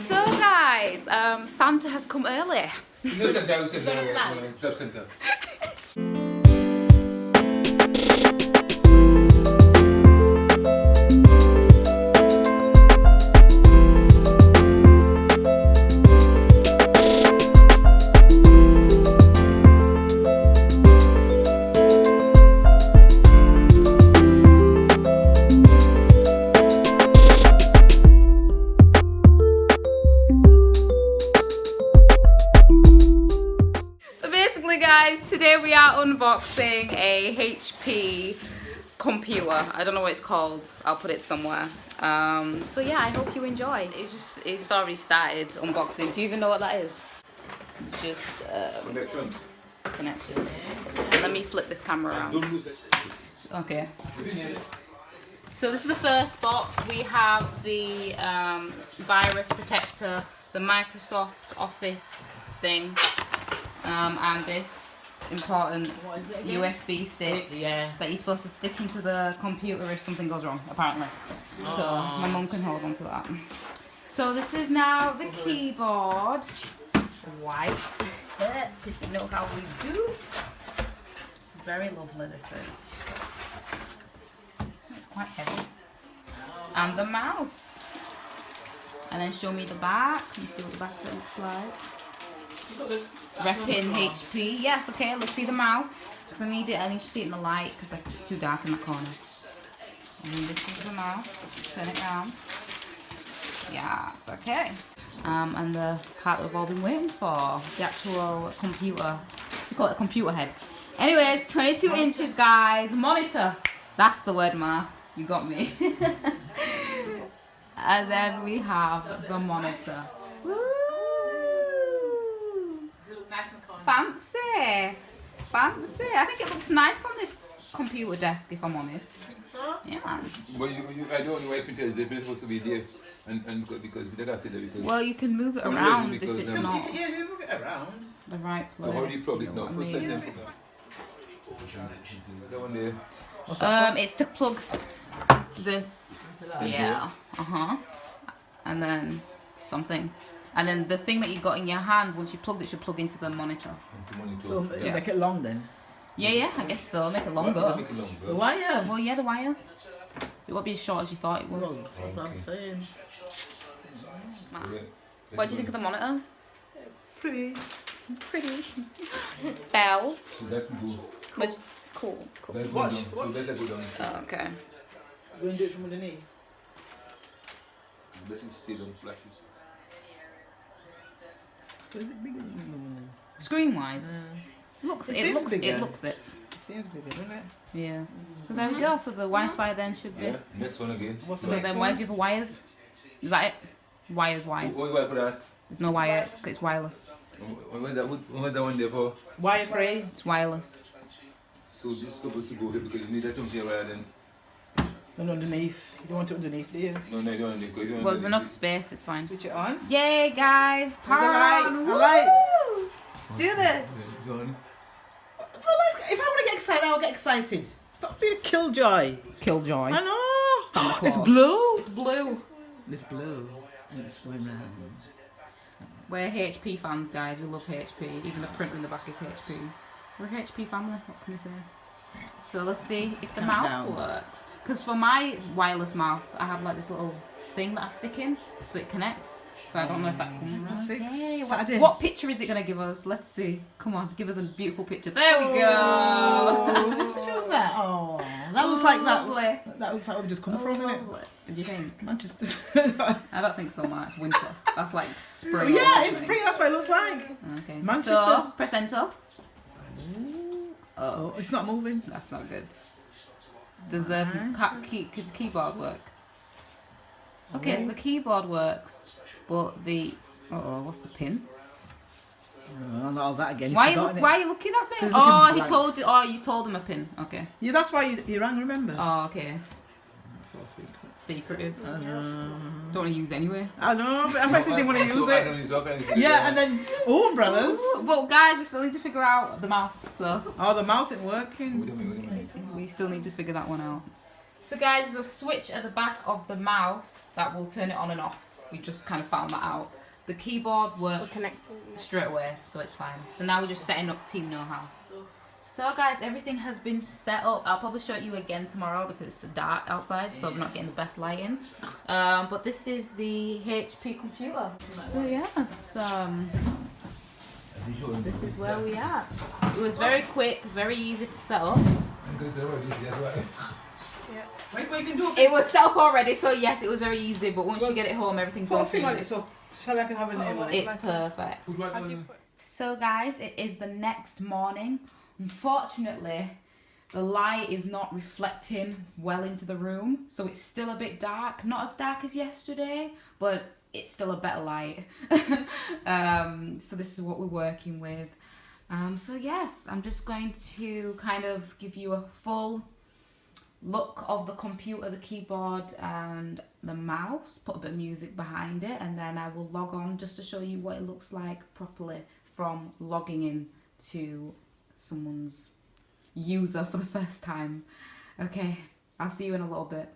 So guys, Santa has come early. Guys, today we are unboxing a HP computer. I don't know what it's called. I'll put it somewhere. So yeah, I hope you enjoy. It's just already started unboxing. Do you even know what that is? Just connections. Let me flip this camera around. Okay. So this is the first box. We have the virus protector, the Microsoft Office thing. And this important USB stick that you're supposed to stick into the computer if something goes wrong, apparently. So my mum can hold on to that. So this is now the keyboard. White, because you know how we do. Very lovely this is. It's quite heavy. And the mouse. And then show me the back. Let me see what the back looks like. Repping HP. Yes, okay, let's see the mouse. Because I need to see it in the light because it's too dark in the corner. And this is the mouse. Turn it around. Yes, okay. And the part we've all been waiting for. The actual computer. What do you call it? A computer head. Anyways, 22 inches, guys. Monitor. That's the word, Ma. You got me. And then we have the monitor. Woo! Fancy, fancy. I think it looks nice on this computer desk, if I'm honest. Yeah. Well, I don't know why it's supposed to be there, and because we don't say that because. Well, you can move it around if it's not. Yeah, you move it around. The right place. So how do you plug it now? For second. That one there. It's to plug this. Yeah. And then something. And then the thing that you got in your hand, once you plugged it, should plug into the monitor. So make it long then? Yeah, I guess so. Make it longer. The wire? Well, yeah, the wire. It won't be as short as you thought it was. Well, that's what I'm saying. What do you think of the monitor? Pretty. Bell. So that can go. Cool. It's cool. Watch. So let go down. Oh, okay. Go and do it from underneath. This is still on flashes. So is it bigger? Screen wise, it looks it. It seems bigger, doesn't it? Yeah. So there we go. So the Wi-Fi then should be. Yeah. Next one again. What's the So next then one? where's the other wires? Is that it? Wires. What wire for that? There's no wire. It's wireless. What that one there for? Wire phrase. It's wireless. So this is supposed to go here because you need that here rather than. And underneath. You don't want it underneath, do you? No, you don't need it. Well, there's enough space. It's fine. Switch it on. Yay, guys! There's a light. Woo! A light. Let's do this. Well, if I want to get excited, I'll get excited. Stop being a killjoy. Killjoy. I know. Santa Claus. It's blue. It's blue. It's blue. And it's going round. We're HP fans, guys. We love HP. Even the printer in the back is HP. We're a HP family. What can we say? So let's see if the mouse works. Because for my wireless mouse, I have like this little thing that I stick in, so it connects. So I don't know if that comes. Okay. What picture is it gonna give us? Let's see. Come on, give us a beautiful picture. There we go. Which picture was that? Oh, that looks like Lovely. that looks like we've just come from, innit? What do you think? Manchester. I don't think so much. It's winter. That's like spring. Yeah, it's spring. That's what it looks like. Okay. Manchester. So press enter. Oh, it's not moving. That's not good. Does the keyboard work? Okay, so the keyboard works, but the what's the pin? Oh, not all that again. Why are you looking at me? Oh, you told him a pin. Okay. Yeah, that's why you rang. Remember? Oh, okay. It's all secret. Secretive. I know. Don't want to use anyway. I know, but I first didn't want to use it. Yeah, and then umbrellas. But guys, we still need to figure out the mouse. So. Oh, the mouse isn't working. We still need to figure that one out. So guys, there's a switch at the back of the mouse that will turn it on and off. We just kind of found that out. The keyboard works straight away, so it's fine. So now we're just setting up Team Know-How. So guys, everything has been set up. I'll probably show it you again tomorrow because it's dark outside, so I'm not getting the best lighting. But this is the HP computer. So yes, this is where we are. It was very quick, very easy to set up. It was set up already, so yes, it was very easy. But once you get it home, everything's done for you. So shall I can have a name on it? It's perfect. So guys, it is the next morning. Unfortunately, the light is not reflecting well into the room, so it's still a bit dark. Not as dark as yesterday, but it's still a better light. So this is what we're working with. So yes, I'm just going to kind of give you a full look of the computer, the keyboard and the mouse, put a bit of music behind it, and then I will log on just to show you what it looks like properly from logging in to someone's user for the first time. Okay, I'll see you in a little bit.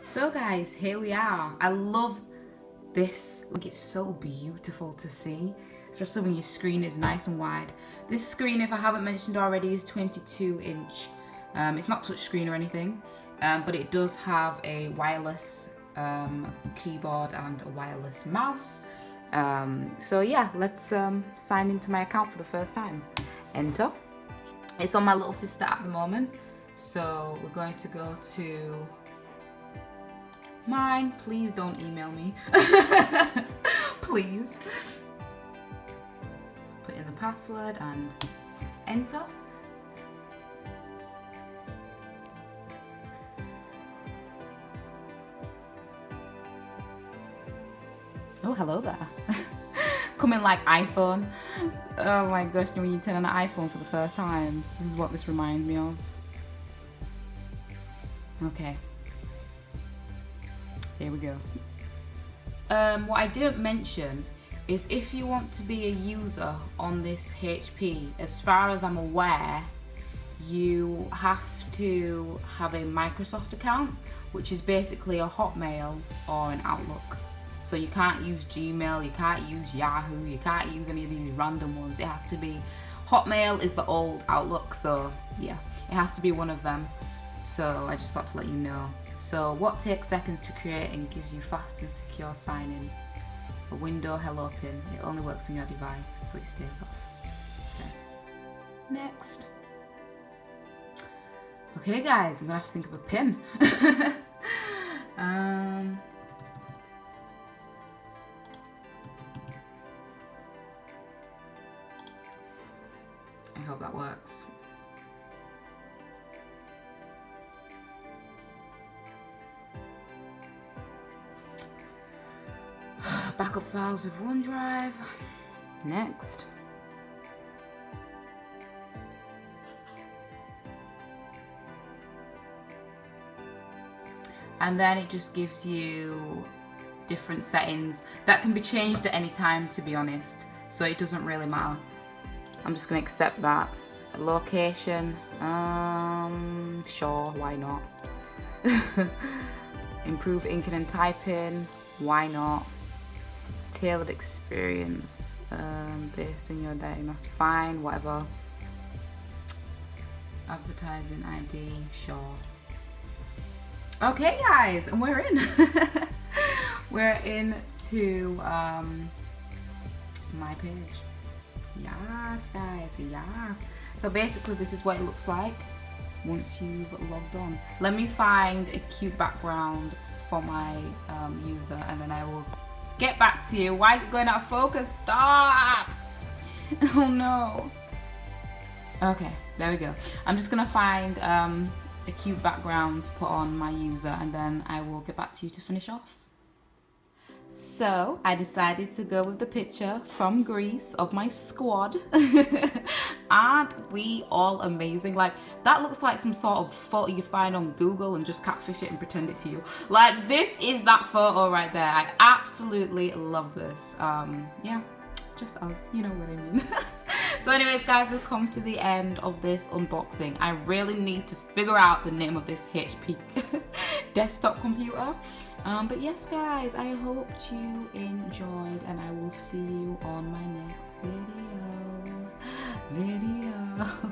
So guys, here we are. I love this. Like, it's so beautiful to see, especially when your screen is nice and wide. This screen, if I haven't mentioned already, is 22-inch. It's not touchscreen or anything, but it does have a wireless keyboard and a wireless mouse. So yeah, let's sign into my account for the first time. Enter. It's on my little sister at the moment, so we're going to go to mine. Please don't email me. Please. Put in the password and enter. Oh, hello there. Coming like iPhone. Oh my gosh, when you turn on an iPhone for the first time, this is what this reminds me of. Okay. Here we go. What I didn't mention is if you want to be a user on this HP, as far as I'm aware, you have to have a Microsoft account, which is basically a Hotmail or an Outlook. So you can't use Gmail, you can't use Yahoo, you can't use any of these random ones. It has to be, Hotmail is the old Outlook, so yeah, it has to be one of them. So I just thought to let you know. So what takes seconds to create and gives you fast and secure sign-in? A window hello pin. It only works on your device, so it stays off. Okay. Next. Okay guys, I'm gonna have to think of a pin. I hope that works. Backup files with OneDrive. Next. And then it just gives you different settings that can be changed at any time, to be honest, so it doesn't really matter. I'm just going to accept that. Location, sure, why not? Improve inking and typing, why not? Tailored experience, based on your diagnostic, fine, whatever. Advertising ID, sure. Okay guys, and we're in. We're into my page. Yes guys, yes. So basically this is what it looks like once you've logged on. Let me find a cute background for my user and then I will get back to you. Why is it going out of focus? Stop! Oh no. Okay, there we go. I'm just gonna find a cute background to put on my user and then I will get back to you to finish off. So I decided to go with the picture from Greece of my squad. Aren't we all amazing? Like, that looks like some sort of photo you find on Google and just catfish it and pretend it's you. Like, this is that photo right there. I absolutely love this. Yeah, just us, you know what I mean. So anyways guys, we've come to the end of this unboxing. I really need to figure out the name of this HP desktop computer. But yes guys, I hope you enjoyed and I will see you on my next video.